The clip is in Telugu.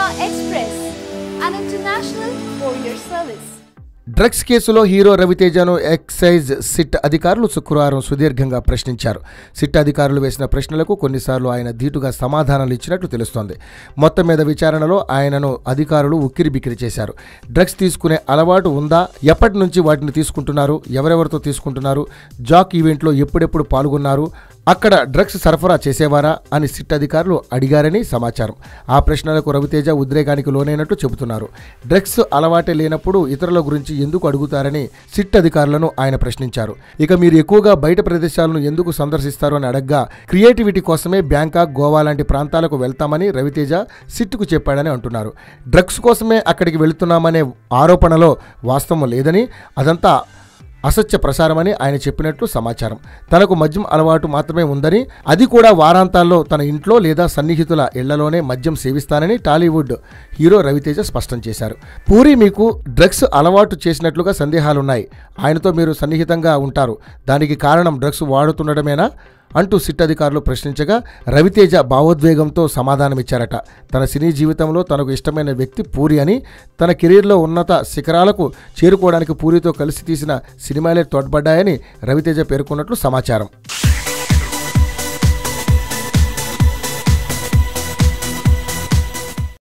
Express, an international courier service. Drugs కేసులో హీరో రవితేజను ఎక్సైజ్ సిట్ అధికారులు శుక్రవారం సుదీర్ఘంగా ప్రశ్నించారు. సిట్ అధికారులు వేసిన ప్రశ్నలకు కొన్నిసార్లు ఆయన ధీటుగా సమాధానాలు ఇచ్చినట్లు తెలుస్తోంది. మొత్తం మీద విచారణలో ఆయనను అధికారులు ఉక్కిరిబిక్కిరి చేశారు. డ్రగ్స్ తీసుకునే అలవాటు ఉందా, ఎప్పటి నుంచి వాటిని తీసుకుంటున్నారు, ఎవరెవరితో తీసుకుంటున్నారు, జాక్ ఈవెంట్లో ఎప్పుడెప్పుడు పాల్గొన్నారు, అక్కడ డ్రగ్స్ సరఫరా చేసేవారా అని సిట్ అధికారులు అడిగారని సమాచారం. ఆ ప్రశ్నలకు రవితేజ ఉద్రేకానికి లోనైనట్లు చెబుతున్నారు. డ్రగ్స్ అలవాటే లేనప్పుడు ఇతరుల గురించి ఎందుకు అడుగుతారని సిట్ అధికారులను ఆయన ప్రశ్నించారు. ఇక మీరు ఎక్కువగా బయట ప్రదేశాలను ఎందుకు సందర్శిస్తారు అని అడగ్గా క్రియేటివిటీ కోసమే బ్యాంకాక్, గోవా లాంటి ప్రాంతాలకు వెళ్తామని రవితేజ సిట్కు చెప్పాడని అంటున్నారు. డ్రగ్స్ కోసమే అక్కడికి వెళుతున్నామనే ఆరోపణలో వాస్తవం లేదని, అదంతా అసత్య ప్రసారమని ఆయన చెప్పినట్లు సమాచారం. తనకు మద్యం అలవాటు మాత్రమే ఉందని, అది కూడా వారాంతాల్లో తన ఇంట్లో లేదా సన్నిహితుల ఇళ్లలోనే మద్యం సేవిస్తానని టాలీవుడ్ హీరో రవితేజ స్పష్టం చేశారు. పూరి మీకు డ్రగ్స్ అలవాటు చేసినట్లుగా సందేహాలున్నాయి. ఆయనతో మీరు సన్నిహితంగా ఉంటారు. దానికి కారణం డ్రగ్స్ వాడుతుండడమేనా అంటూ సిట్ అధికారులు ప్రశ్నించగా రవితేజ భావోద్వేగంతో సమాధానమిచ్చారట. తన సినీ జీవితంలో తనకు ఇష్టమైన వ్యక్తి పూరి అని, తన కెరీర్లో ఉన్నత శిఖరాలకు చేరుకోవడానికి పూరితో కలిసి తీసిన సినిమాలే తోడ్పడ్డాయని రవితేజ పేర్కొన్నట్లు సమాచారం.